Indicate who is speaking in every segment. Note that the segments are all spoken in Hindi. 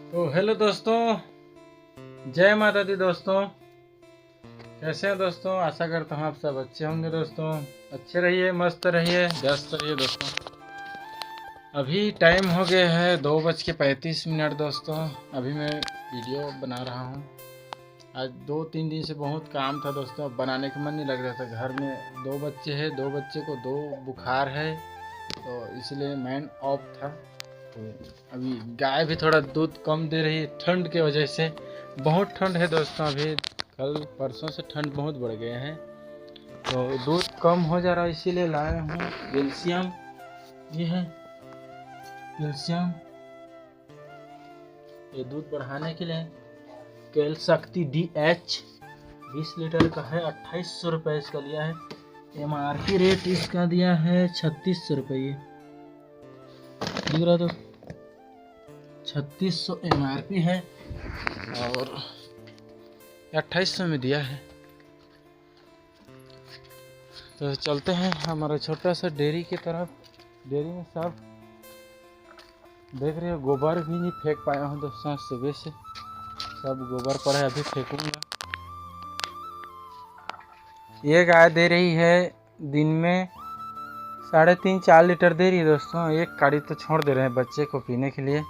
Speaker 1: तो हेलो दोस्तों, जय माता दी दोस्तों। कैसे हैं दोस्तों? आशा करता हूँ आप सब अच्छे होंगे दोस्तों। अच्छे रहिए, मस्त रहिए, व्यस्त रहिए दोस्तों। अभी टाइम हो गया है 2:35 दोस्तों। अभी मैं वीडियो बना रहा हूँ। आज 2-3 दिन से बहुत काम था दोस्तों, अब बनाने का मन नहीं लग रहा था। घर में 2 बच्चे हैं, 2 बच्चे को 2 बुखार है, तो इसलिए मैन ऑफ था। तो अभी गाय भी थोड़ा दूध कम दे रही है ठंड के वजह से। बहुत ठंड है दोस्तों, अभी कल परसों से ठंड बहुत बढ़ गया है, तो दूध कम हो जा रहा है, इसीलिए लाया हूँ कैल्शियम। ये है कैल्शियम, ये दूध बढ़ाने के लिए। कैल शक्ति DH 20 लीटर का है, 2800 रुपये इसका लिया है। MRP रेट इसका दिया है 3600 रुपये। दिख रहा दोस्तों, 3600 MRP है और 2800 में दिया है। तो चलते हैं हमारा छोटा सा डेयरी की तरफ। डेयरी में सब देख रहे हो, गोबर भी नहीं फेंक पाया हूँ दोस्तों, सुबह से सब गोबर पड़ा है, अभी फेंकूंगा। ये गाय दे रही है दिन में 3.5-4 लीटर दे रही है दोस्तों। एक काड़ी तो छोड़ दे रहे हैं बच्चे को पीने के लिए।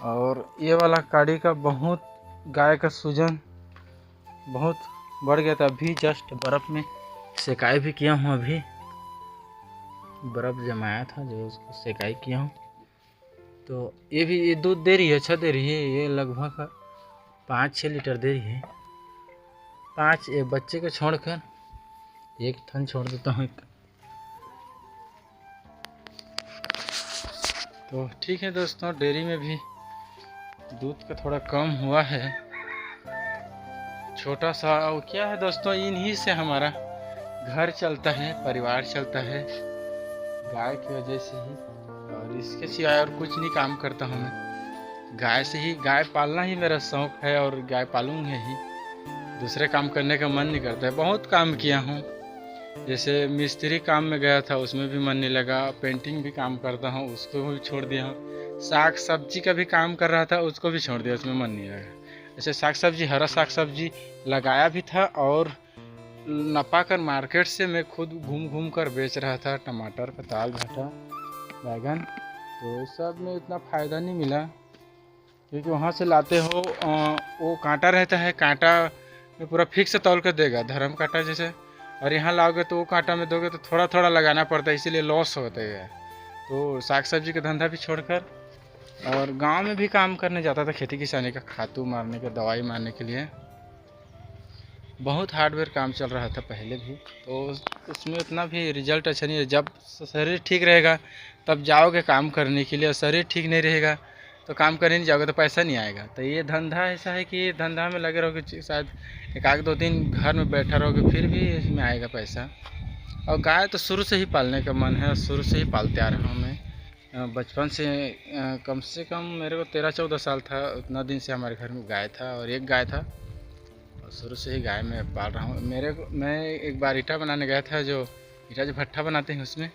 Speaker 1: और ये वाला काड़ी का बहुत गाय का सूजन बहुत बढ़ गया था। अभी जस्ट बर्फ़ में सेकाई भी किया हूँ, अभी बर्फ़ जमाया था जो उसको सेकाई किया हूँ। तो ये दूध दे रही है, अच्छा दे रही है। ये लगभग 5-6 लीटर दे रही है। 5 एक बच्चे को छोड़कर एक थन छोड़ देता हूँ। तो ठीक है दोस्तों, डेयरी में भी दूध का थोड़ा कम हुआ है। छोटा सा क्या है दोस्तों, इन्हीं से हमारा घर चलता है, परिवार चलता है, गाय की वजह से ही। और इसके सिवाय और कुछ नहीं काम करता हूँ मैं। गाय से ही, गाय पालना ही मेरा शौक है और गाय पालूंगा ही। दूसरे काम करने का मन नहीं करता है। बहुत काम किया हूँ, जैसे मिस्त्री काम में गया था, उसमें भी मन नहीं लगा। पेंटिंग भी काम करता हूँ, उसको भी छोड़ दिया हूँ। साग सब्जी का भी काम कर रहा था, उसको भी छोड़ दिया, उसमें मन नहीं लगा। जैसे साग सब्जी, हरा साग सब्जी लगाया भी था और नपा कर मार्केट से मैं खुद घूम घूम कर बेच रहा था। टमाटर, पताल, भाटा, बैगन, तो इस सब में इतना फ़ायदा नहीं मिला, क्योंकि वहाँ से लाते हो वो कांटा रहता है, कांटा में पूरा फिक्स तौल कर देगा, धर्म कांटा जैसे। और यहाँ लाओगे तो वो कांटा में दोगे तो थोड़ा थोड़ा लगाना पड़ता है, इसीलिए लॉस होता है। तो साग सब्जी का धंधा भी छोड़कर और गांव में भी काम करने जाता था, खेती किसानी का, खातू मारने का, दवाई मारने के लिए। बहुत हार्डवेयर काम चल रहा था पहले भी, तो उसमें उतना भी रिजल्ट अच्छा नहीं है। जब शरीर ठीक रहेगा तब जाओगे काम करने के लिए, और शरीर ठीक नहीं रहेगा तो काम करने नहीं जाओगे तो पैसा नहीं आएगा। तो ये धंधा ऐसा है कि ये धंधा में लगे रहोगे, शायद 1-2 दिन घर में बैठा रहोगे, फिर भी इसमें आएगा पैसा। और गाय तो शुरू से ही पालने का मन है, शुरू से ही पालते आ रहा हूँ मैं। बचपन से कम से कम मेरे को 13-14 साल था, उतना दिन से हमारे घर में गाय था, और एक गाय था, और शुरू से ही गाय में पाल रहा हूँ। मैं एक बार ईंटा बनाने गया था, जो ईंटा जो भट्ठा बनाते हैं उसमें,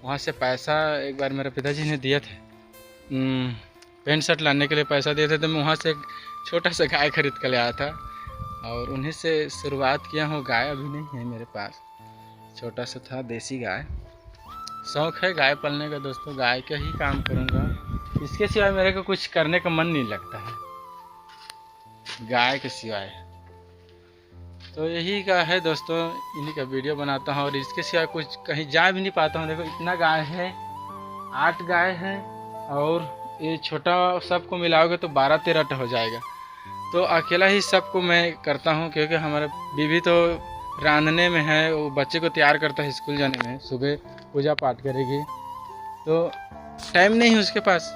Speaker 1: वहाँ से पैसा एक बार मेरे पिताजी ने दिया था, पैंट शर्ट लाने के लिए पैसा दिए थे, तो मैं वहाँ से एक छोटा सा गाय खरीद कर ले आया था, और उन्हीं से शुरुआत किया हूँ। गाय अभी नहीं है मेरे पास, छोटा सा था देसी गाय। शौक़ है गाय पालने का दोस्तों, गाय का ही काम करूँगा। इसके सिवाय मेरे को कुछ करने का मन नहीं लगता है गाय के सिवाय। तो यही का है दोस्तों, इन्हीं का वीडियो बनाता हूँ, और इसके सिवाय कुछ कहीं जा भी नहीं पाता हूँ। देखो इतना गाय है, 8 गाय है, और ये छोटा सबको मिलाओगे तो 12-13 हो जाएगा। तो अकेला ही सबको मैं करता हूँ, क्योंकि हमारे बीवी तो रांधने में है, वो बच्चे को तैयार करता है स्कूल जाने में, सुबह पूजा पाठ करेगी, तो टाइम नहीं है उसके पास।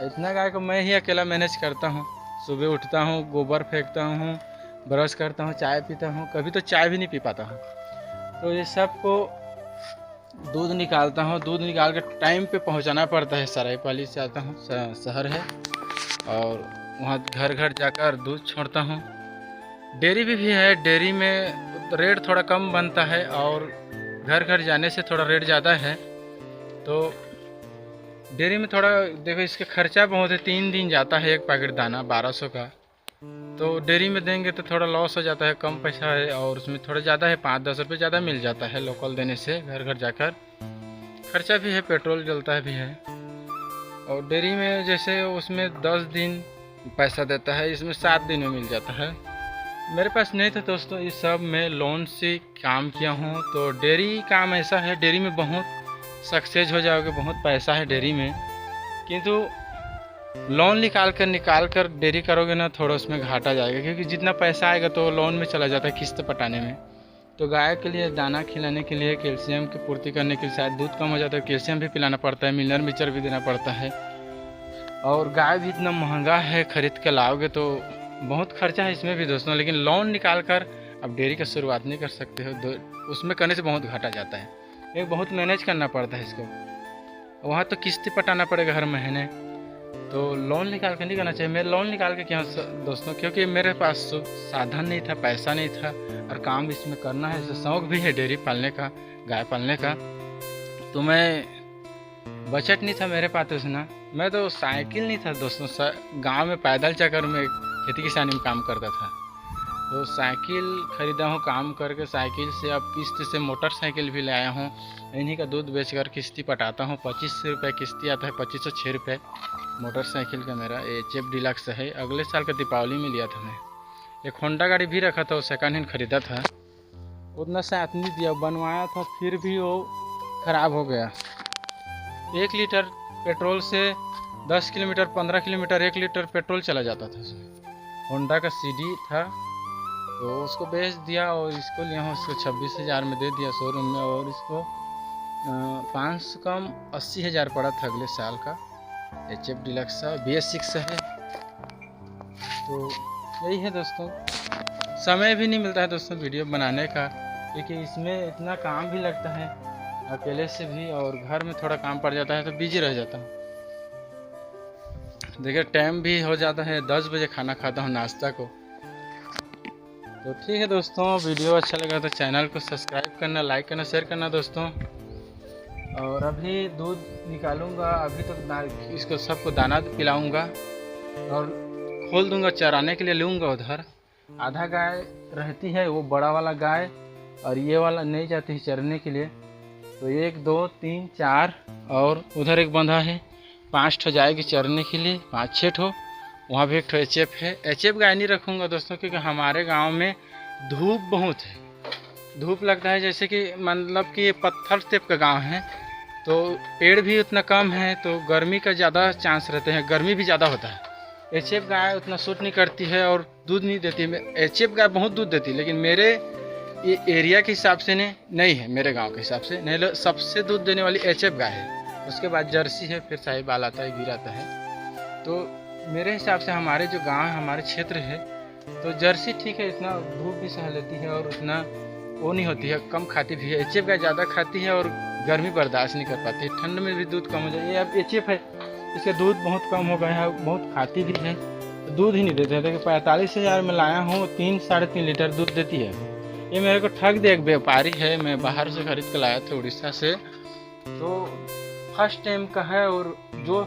Speaker 1: इतना गाय को मैं ही अकेला मैनेज करता हूँ। सुबह उठता हूँ, गोबर फेंकता हूँ, ब्रश करता हूँ, चाय पीता हूँ, कभी तो चाय भी नहीं पी पाता हूँ। तो ये सब को दूध निकालता हूँ, दूध निकाल कर टाइम पे पहुँचाना पड़ता है। सरायपाली से आता हूँ, शहर है, और वहाँ घर घर जाकर दूध छोड़ता हूँ। डेयरी भी है, डेयरी में रेट थोड़ा कम बनता है, और घर घर जाने से थोड़ा रेट ज़्यादा है। तो डेयरी में थोड़ा देखो इसका खर्चा बहुत है, 3 दिन जाता है एक पैकेट दाना 1200 का। तो डेयरी में देंगे तो थोड़ा लॉस हो जाता है, कम पैसा है और उसमें थोड़ा ज़्यादा है, 5-10 रुपये ज़्यादा मिल जाता है लोकल देने से। घर घर जाकर खर्चा भी है, पेट्रोल जलता है भी है। और डेयरी में जैसे उसमें 10 दिन पैसा देता है, इसमें 7 दिन में मिल जाता है। मेरे पास नहीं था दोस्तों, इस सब मैं लोन से काम किया हूँ। तो डेयरी काम ऐसा है, डेयरी में बहुत सक्सेस हो जाओगे, बहुत पैसा है डेयरी में, किंतु लोन निकाल कर डेयरी करोगे ना, थोड़ा उसमें घाटा जाएगा, क्योंकि जितना पैसा आएगा तो लोन में चला जाता है किस्त पटाने में। तो गाय के लिए दाना खिलाने के लिए, कैल्शियम की पूर्ति करने के लिए, शायद दूध कम हो जाता है, कैल्शियम भी पिलाना पड़ता है, मिनरल मिक्सचर भी देना पड़ता है। और गाय भी इतना महंगा है, खरीद के लाओगे तो बहुत खर्चा है इसमें भी दोस्तों। लेकिन लोन निकाल कर अब डेयरी का शुरुआत नहीं कर सकते हो, उसमें करने से बहुत घाटा जाता है, एक बहुत मैनेज करना पड़ता है इसको। वहाँ तो किस्त पटाना पड़ेगा हर महीने, तो लोन निकाल के नहीं करना चाहिए। मैं लोन निकाल के क्या दोस्तों, क्योंकि मेरे पास साधन नहीं था, पैसा नहीं था, और काम इसमें करना है, तो शौक भी है डेयरी पालने का, गाय पालने का। तो मैं बजट नहीं था मेरे पास उतना, मैं तो साइकिल नहीं था दोस्तों, गांव में पैदल चलकर मैं खेती किसानी में काम करता था। तो साइकिल खरीदा हूँ काम करके, साइकिल से अब किस्त से मोटरसाइकिल भी लाया हूँ। इन्हीं का दूध बेचकर किस्ती पटाता हूँ, 25 रुपये किस्ती आता है, 2506 रुपये मोटरसाइकिल का मेरा HF डिलक्स है। अगले साल का दीपावली में लिया था मैं। एक होंडा गाड़ी भी रखा था, वो सेकंड हैंड खरीदा था, उतना साथ नहीं दिया, बनवाया था फिर भी वो ख़राब हो गया। 1 लीटर पेट्रोल से 10 किलोमीटर 15 किलोमीटर 1 लीटर पेट्रोल चला जाता था उसमें। होंडा का CD था, तो उसको बेच दिया और इसको लिया हूँ, उसको 26,000 में दे दिया शोरूम में, और इसको 500 कम 80,000 पड़ा था अगले साल का। HF डिलक्स BS6 है। तो यही है दोस्तों, समय भी नहीं मिलता है दोस्तों वीडियो बनाने का, क्योंकि इसमें इतना काम भी लगता है अकेले से भी, और घर में थोड़ा काम पड़ जाता है तो बिजी रह जाता हूँ। देखिए टाइम भी हो जाता है, 10 बजे खाना खाता हूँ नाश्ता को। तो ठीक है दोस्तों, वीडियो अच्छा लगा तो चैनल को सब्सक्राइब करना, लाइक करना, शेयर करना दोस्तों। और अभी दूध निकालूंगा, अभी तो इसको सबको दाना पिलाऊंगा और खोल दूंगा, चराने के लिए लूँगा उधर। आधा गाय रहती है, वो बड़ा वाला गाय, और ये वाला नहीं जाती है चरने के लिए। तो 1 2 3 4 और उधर एक बंधा है, 5 ठो जाएगी चरने के लिए, 5-6 ठो। वहाँ भी एक ठो HF है। HF गाय नहीं रखूँगा दोस्तों, क्योंकि हमारे गांव में धूप बहुत है, धूप लगता है, जैसे कि मतलब कि पत्थर टाइप का गांव है, तो पेड़ भी उतना कम है, तो गर्मी का ज़्यादा चांस रहते हैं, गर्मी भी ज़्यादा होता है। HF गाय उतना सूट नहीं करती है और दूध नहीं देती है। HF गाय बहुत दूध देती है, लेकिन मेरे ये एरिया के हिसाब से नहीं है, मेरे गांव के हिसाब से नहीं। सबसे दूध देने वाली HF गाय है, उसके बाद जर्सी है, फिर साहिवाल आता है, गिर आता है। तो मेरे हिसाब से हमारे जो गांव है, हमारे क्षेत्र है, तो जर्सी ठीक है, इतना धूप भी सह लेती है और उतना वो नहीं होती है, कम खाती भी है। HF गाय ज़्यादा खाती है और गर्मी बर्दाश्त नहीं कर पाती है, ठंड में भी दूध कम हो जाए। ये अब HF है, इसका दूध बहुत कम हो गया है, बहुत खाती भी है, दूध ही नहीं देते हैं। देखिए 45,000 में लाया हूँ, 3-3.5 लीटर दूध देती है। ये मेरे को ठग दे, एक व्यापारी है, मैं बाहर से खरीद कर लाया था उड़ीसा से, तो फर्स्ट टाइम का है। और जो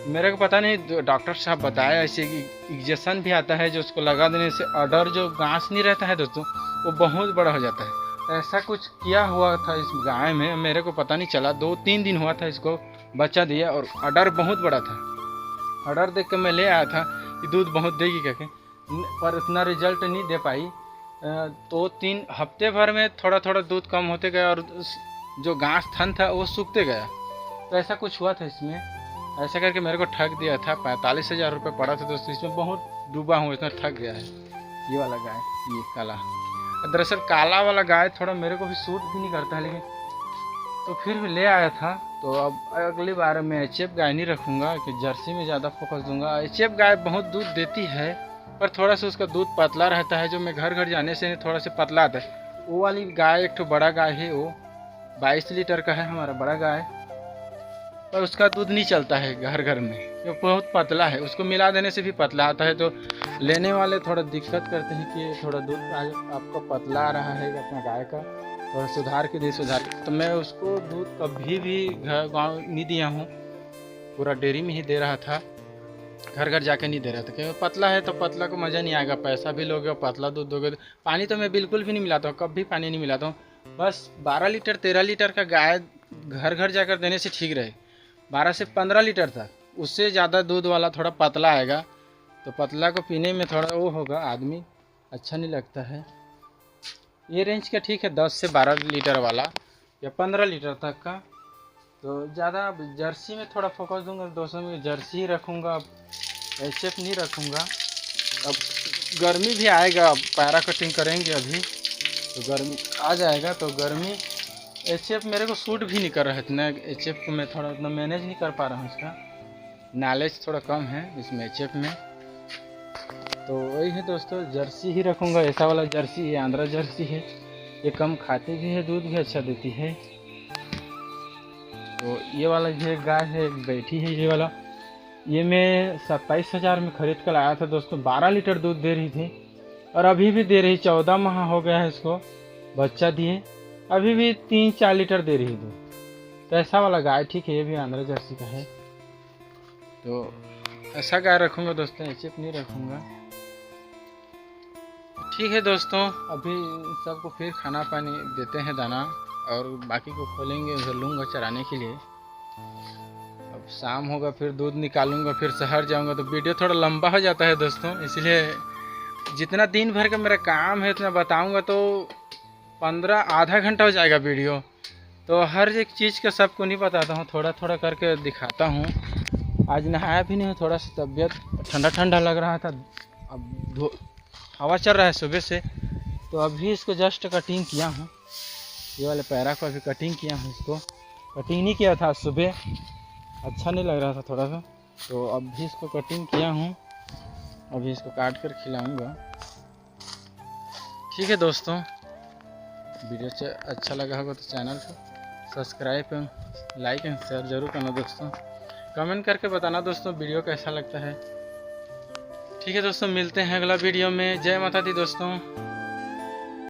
Speaker 1: मेरे को पता नहीं, डॉक्टर साहब बताया ऐसे कि इंजेक्शन भी आता है, जो उसको लगा देने से अडर जो घास नहीं रहता है दोस्तों, वो बहुत बड़ा हो जाता है। ऐसा कुछ किया हुआ था इस गाय में, मेरे को पता नहीं चला, 2-3 दिन हुआ था इसको बच्चा दिया, और अडर बहुत बड़ा था। अडर देख के मैं ले आया था कि दूध बहुत देगी करके, पर इतना रिजल्ट नहीं दे पाई। 2-3 हफ्ते भर में थोड़ा थोड़ा दूध कम होते गया, और जो घास थन था वो सूखते गया। तो ऐसा कुछ हुआ था इसमें, ऐसा करके मेरे को ठग दिया था। 45,000 रुपये पड़ा था दोस्तों, इसमें बहुत डूबा हूँ, इतना ठग गया है ये वाला गाय, ये काला। दरअसल काला वाला गाय थोड़ा मेरे को भी सूट भी नहीं करता है, लेकिन तो फिर भी ले आया था। तो अब अगली बार मैं HF गाय नहीं रखूँगा, कि जर्सी में ज़्यादा फोकस दूंगा। HF गाय बहुत दूध देती है, पर थोड़ा सा उसका दूध पतला रहता है, जो मैं घर घर जाने से थोड़ा सा पतला आता है। वो वाली गाय एक तो बड़ा गाय है, वो 22 लीटर का है हमारा बड़ा गाय, पर उसका दूध नहीं चलता है घर घर में, वो बहुत पतला है, उसको मिला देने से भी पतला आता है। तो लेने वाले थोड़ा दिक्कत करते हैं कि थोड़ा दूध आपको पतला आ रहा है अपना गाय का, थोड़ा सुधार के लिए सुधार। तो मैं उसको दूध कभी भी गाँव नहीं दिया हूँ, पूरा डेयरी में ही दे रहा था, घर घर जाके नहीं दे रहा था, क्योंकि पतला है तो पतला को मज़ा नहीं आएगा, पैसा भी लोगे और पतला दूध दोगे। पानी तो मैं बिल्कुल भी नहीं मिलाता हूँ, कभी पानी नहीं मिलाता हूँ। बस 12 लीटर 13 लीटर का गाय घर घर जाकर देने से ठीक रहे। 12 से 15 लीटर तक, उससे ज़्यादा दूध वाला थोड़ा पतला आएगा, तो पतला को पीने में थोड़ा वो होगा, आदमी अच्छा नहीं लगता है। ये रेंज का ठीक है, 10 से 12 लीटर वाला या 15 लीटर तक का। तो ज़्यादा जर्सी में थोड़ा फोकस दूंगा दोस्तों, में जर्सी ही रखूँगा, एचएफ नहीं रखूँगा। अब गर्मी भी आएगा, अब पैरा कटिंग करेंगे अभी तो गर्मी आ जाएगा, तो गर्मी एचएफ मेरे को सूट भी नहीं कर रहा है इतना। एचएफ को मैं थोड़ा उतना मैनेज नहीं कर पा रहा हूँ, इसका नॉलेज थोड़ा कम है इसमें एचएफ में। तो वही है दोस्तों, जर्सी ही रखूँगा। ऐसा वाला जर्सी है, आंध्रा जर्सी है, ये कम खाती भी है, दूध भी अच्छा देती है। तो ये वाला भी एक गाय है, एक बैठी है ये वाला। ये मैं 27,000 में खरीद कर लाया था दोस्तों। 12 लीटर दूध दे रही थी और अभी भी दे रही। 14 माह हो गया है इसको बच्चा दिए, अभी भी 3-4 लीटर दे रही दूध। तो ऐसा वाला गाय ठीक है, ये भी आंध्रा जर्सी का है। तो ऐसा गाय रखूँगा दोस्तों, एचएफ नहीं रखूँगा। ठीक है दोस्तों, अभी सबको फिर खाना पानी देते हैं, दाना, और बाकी को खोलेंगे, उधर लूँगा चराने के लिए। अब शाम होगा, फिर दूध निकालूंगा, फिर शहर जाऊंगा, तो वीडियो थोड़ा लंबा हो जाता है दोस्तों। इसलिए जितना दिन भर का मेरा काम है उतना बताऊंगा तो 15 आधा घंटा हो जाएगा वीडियो। तो हर एक चीज़ का सबको नहीं बताता हूँ, थोड़ा थोड़ा करके दिखाता हूँ। आज नहाया भी नहीं हूँ, थोड़ा सा तबीयत ठंडा ठंडा लग रहा था। अब हवा चल रहा है सुबह से, तो अभी इसको जस्ट कटिंग किया हूँ। ये वाले पैरा को अभी कटिंग किया हूँ, इसको कटिंग नहीं किया था सुबह, अच्छा नहीं लग रहा था थोड़ा सा, तो अब भी इसको कटिंग किया हूँ। अभी इसको काट कर खिलाऊंगा। ठीक है दोस्तों, वीडियो अच्छा लगा होगा तो चैनल को सब्सक्राइब एवं लाइक एंड शेयर जरूर करना दोस्तों। कमेंट करके बताना दोस्तों वीडियो कैसा लगता है। ठीक है दोस्तों, मिलते हैं अगला वीडियो में। जय माता दी दोस्तों।